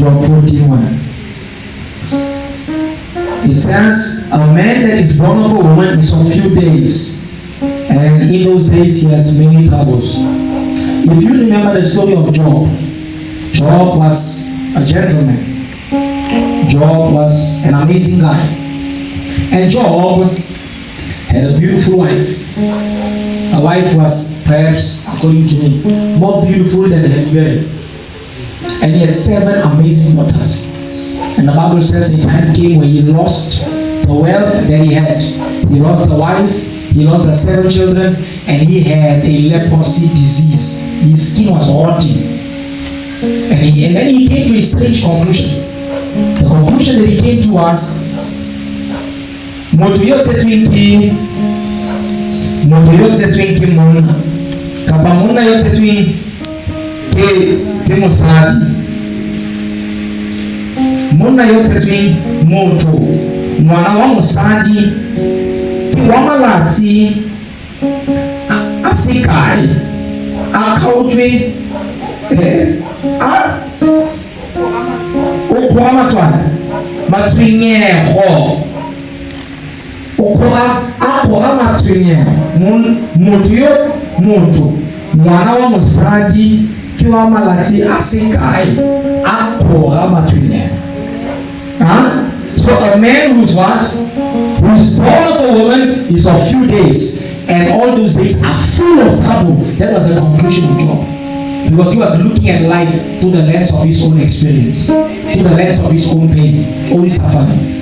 Job 14:1. It says, a man that is born of a woman is of few days, and in those days he has many troubles. If you remember the story of Job, Job was a gentleman. Job was an amazing guy. And Job had a beautiful wife. A wife was, perhaps, according to me, more beautiful than her very. And he had 7 amazing daughters. And the Bible says a time came when he lost the wealth that he had. He lost the wife, he lost the 7 children, and he had a leprosy disease. His skin was rotting. And then he came to a strange conclusion. The conclusion that he came to was, moto yote twingi muna. Kapa muna yote twingi ke musadi. Muna yote twingi moto. Mwana wa musadi ke wamalati asikai akautwe ukwa matwana matwinyeho ukwa akora matwinyeho moto mwana wa musadi ke wamalati asikai akora matwinyeho. So a man who's what? Who's born of a woman is of few days, and all those days are full of trouble. That was the conclusion of Job. Because he was looking at life through the lens of his own experience, through the lens of his own pain, own suffering.